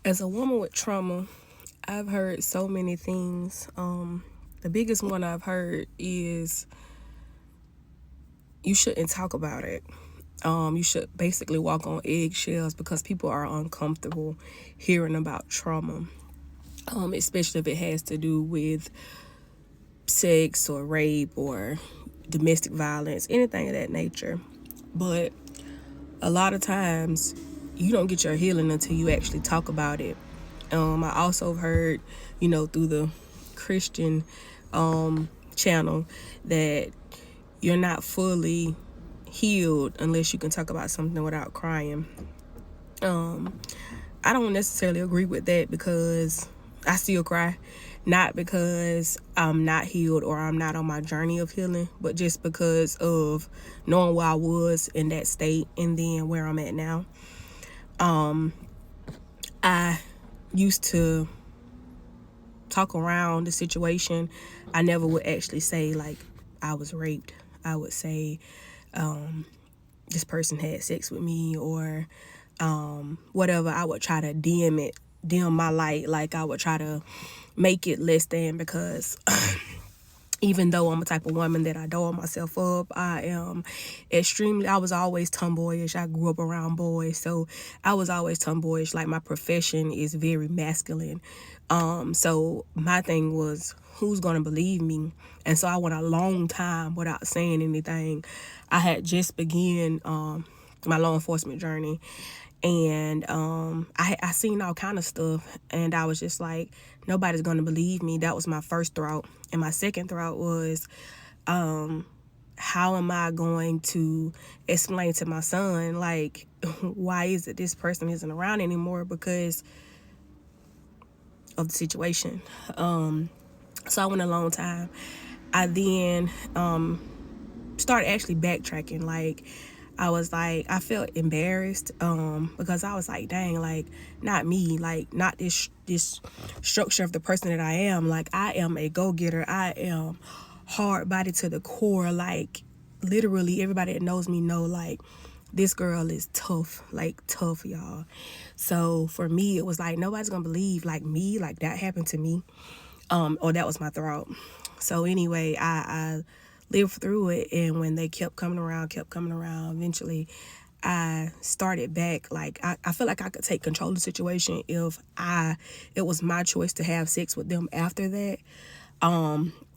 As a woman with trauma, I've heard so many things. The biggest one I've heard is you shouldn't talk about it. You should basically walk on eggshells because people are uncomfortable hearing about trauma, especially if it has to do with sex or rape or domestic violence, anything of that nature. But a lot of times, you don't get your healing until you actually talk about it. I also heard, through the Christian channel that you're not fully healed unless you can talk about something without crying. I don't necessarily agree with that because I still cry. Not because I'm not healed or I'm not on my journey of healing, but just because of knowing where I was in that state and then where I'm at now. I used to talk around the situation. I never would actually say, like, I was raped. I would say, this person had sex with me or whatever. I would try to dim my light. Like, I would try to make it less than because even though I'm a type of woman that I doll myself up, I was always tomboyish. I grew up around boys, so I was always tomboyish. Like, my profession is very masculine. So my thing was, who's gonna believe me? And so I went a long time without saying anything. I had just begun my law enforcement journey, and I seen all kind of stuff, and I was just like, nobody's gonna believe me. That was my first thought. And my second thought was, how am I going to explain to my son, like, why is it this person isn't around anymore because of the situation? So I went a long time. I then started actually backtracking. Like, I was like, I felt embarrassed because I was like, dang, like, not me, like, not this structure of the person that I am. Like, I am a go-getter. I am hard-bodied to the core. Like, literally everybody that knows me know, like, this girl is tough, like, tough, y'all. So for me, it was like, nobody's gonna believe, like, me, like, that happened to me. Or that was my throat. So anyway, I lived through it, and when they kept coming around, eventually I started back. Like, I feel like I could take control of the situation if it was my choice to have sex with them after that.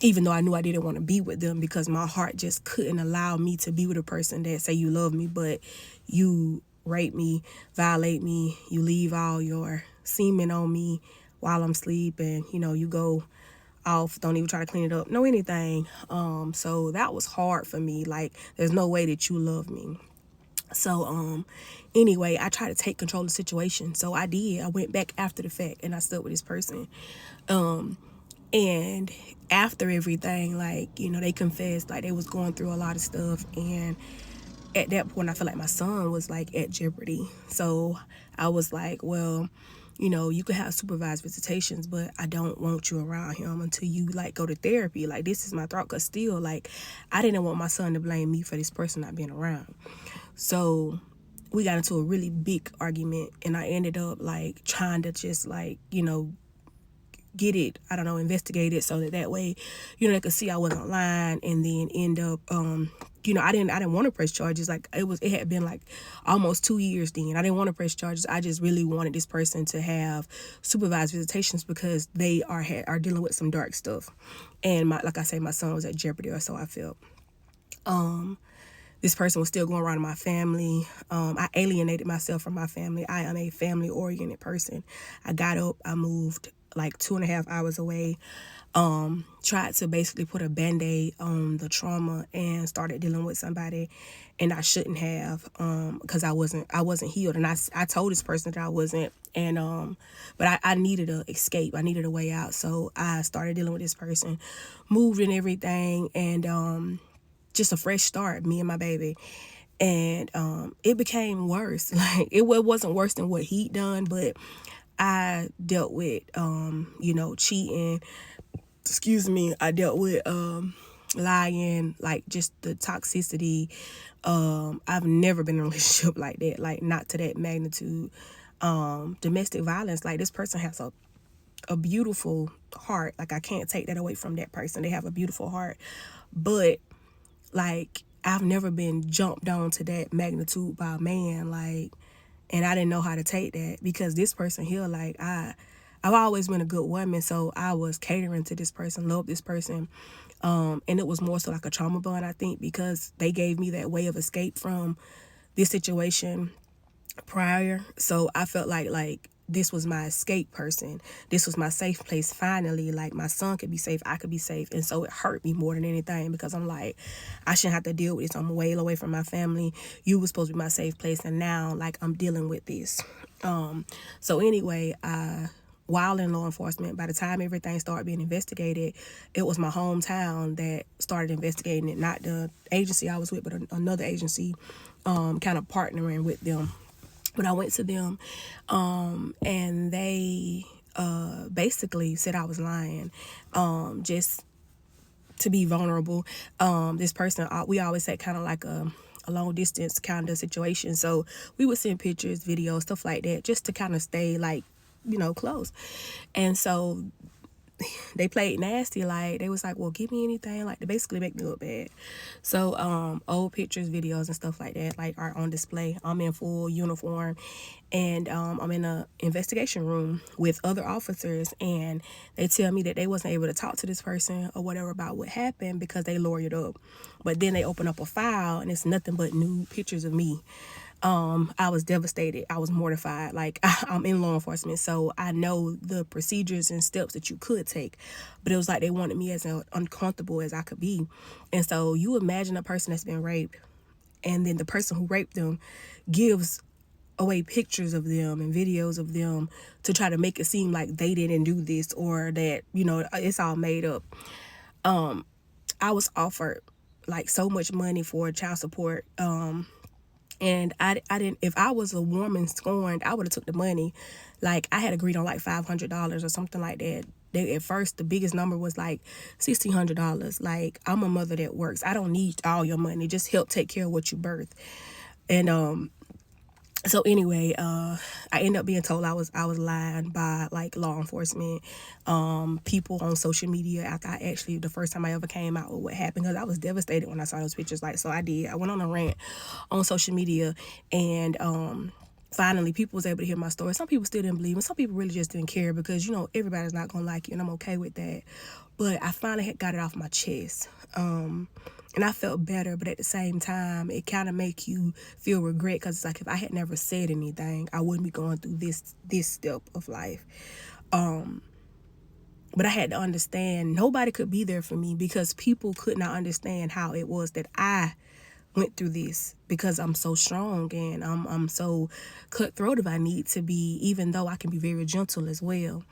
Even though I knew I didn't want to be with them because my heart just couldn't allow me to be with a person that say you love me, but you rape me, violate me, you leave all your semen on me while I'm sleeping, you go off, don't even try to clean it up, no anything. So that was hard for me. Like, there's no way that you love me. So anyway, I tried to take control of the situation. So I did. I went back after the fact and I stood with this person. And after everything, like, they confessed, like, they was going through a lot of stuff, and at that point I feel like my son was like at jeopardy. So I was like, well, you could have supervised visitations, but I don't want you around him until you, like, go to therapy. Like, this is my thought, because still, like, I didn't want my son to blame me for this person not being around. So we got into a really big argument, and I ended up, like, trying to just, like, get it, I don't know, investigate it so that way, they could see I wasn't lying, and then end up, I didn't want to press charges. Like, it had been like almost 2 years then. I didn't want to press charges. I just really wanted this person to have supervised visitations because they are dealing with some dark stuff. And like I say, my son was at jeopardy, or so I felt. This person was still going around in my family. I alienated myself from my family. I am a family-oriented person. I got up, I moved like 2.5 hours away, tried to basically put a Band-Aid on the trauma and started dealing with somebody, and I shouldn't have, because I wasn't healed. And I told this person that I wasn't, and but I needed a escape. I needed a way out. So I started dealing with this person, moved and everything, and just a fresh start, me and my baby. And it became worse. Like, it wasn't worse than what he'd done, but I dealt with cheating. Excuse me. I dealt with lying, like, just the toxicity. I've never been in a relationship like that, like, not to that magnitude. domestic violence. Like, this person has a beautiful heart. Like, I can't take that away from that person. They have a beautiful heart. But, like, I've never been jumped on to that magnitude by a man. Like, and I didn't know how to take that, because this person here, like, I've always been a good woman, so I was catering to this person, loved this person. And it was more so like a trauma bond, I think, because they gave me that way of escape from this situation prior. So I felt like this was my escape person. This was my safe place finally. Like, my son could be safe, I could be safe. And so it hurt me more than anything, because I'm like, I shouldn't have to deal with this. I'm way away from my family. You were supposed to be my safe place, and now, like, I'm dealing with this. So anyway, while in law enforcement, by the time everything started being investigated, it was my hometown that started investigating it, not the agency I was with, but another agency, kind of partnering with them. But I went to them, and they basically said I was lying, just to be vulnerable. This person, we always had kind of like a long distance kind of situation, so we would send pictures, videos, stuff like that, just to kind of stay, like, close. And so they played nasty. Like, they was like, well, give me anything, like, to basically make me look bad. So old pictures, videos, and stuff like that, like, are on display. I'm in full uniform, and I'm in a investigation room with other officers, and they tell me that they wasn't able to talk to this person or whatever about what happened because they lawyered up. But then they open up a file, and it's nothing but nude pictures of me. I was devastated. I was mortified. Like, I'm in law enforcement, so I know the procedures and steps that you could take. But it was like they wanted me as uncomfortable as I could be. And so you imagine a person that's been raped, and then the person who raped them gives away pictures of them and videos of them to try to make it seem like they didn't do this, or that, it's all made up. I was offered, like, so much money for child support. And I didn't, if I was a woman scorned, I would have took the money. Like, I had agreed on like $500 or something like that. At first, the biggest number was like $1,600. Like, I'm a mother that works. I don't need all your money. Just help take care of what you birth. And so anyway, I ended up being told I was lying by, like, law enforcement, people on social media, after the first time I ever came out with what happened, because I was devastated when I saw those pictures. Like, so I went on a rant on social media, and finally people was able to hear my story. Some people still didn't believe me. Some people really just didn't care, because everybody's not gonna like you, and I'm okay with that. But I finally got it off my chest. And I felt better, but at the same time, it kind of make you feel regret, because it's like, if I had never said anything, I wouldn't be going through this step of life. But I had to understand nobody could be there for me, because people could not understand how it was that I went through this, because I'm so strong, and I'm so cutthroat if I need to be, even though I can be very gentle as well.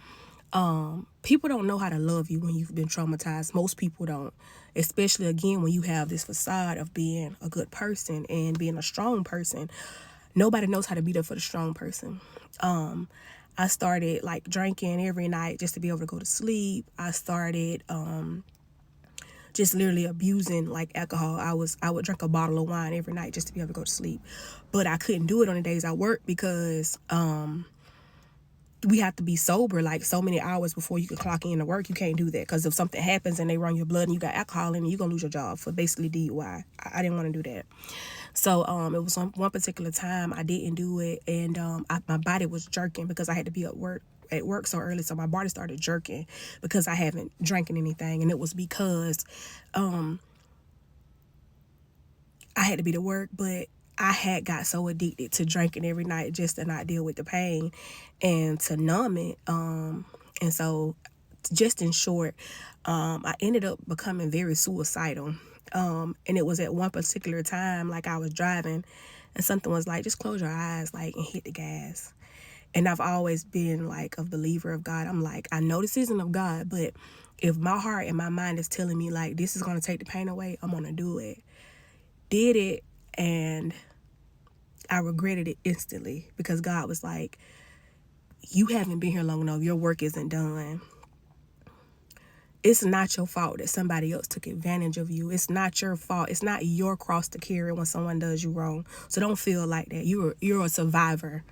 People don't know how to love you when you've been traumatized. Most people don't, especially, again, when you have this facade of being a good person and being a strong person. Nobody knows how to be there for the strong person. I started, like, drinking every night just to be able to go to sleep. I started just literally abusing, like, alcohol. I would drink a bottle of wine every night just to be able to go to sleep. But I couldn't do it on the days I worked, because we have to be sober, like, so many hours before you can clock in to work. You can't do that, because if something happens and they run your blood and you got alcohol in it, you're gonna lose your job for basically DUI. I didn't want to do that. So it was one particular time I didn't do it, and my body was jerking, because I had to be at work so early, so my body started jerking because I haven't drank anything. And it was because I had to be to work, but I had got so addicted to drinking every night just to not deal with the pain and to numb it. And so, just in short, I ended up becoming very suicidal. And it was at one particular time, like, I was driving, and something was like, just close your eyes, like, and hit the gas. And I've always been, like, a believer of God. I'm like, I know this isn't of God, but if my heart and my mind is telling me, like, this is going to take the pain away, I'm going to do it. Did it, and I regretted it instantly, because God was like, you haven't been here long enough. Your work isn't done. It's not your fault that somebody else took advantage of you. It's not your fault. It's not your cross to carry when someone does you wrong. So don't feel like that. You're a survivor.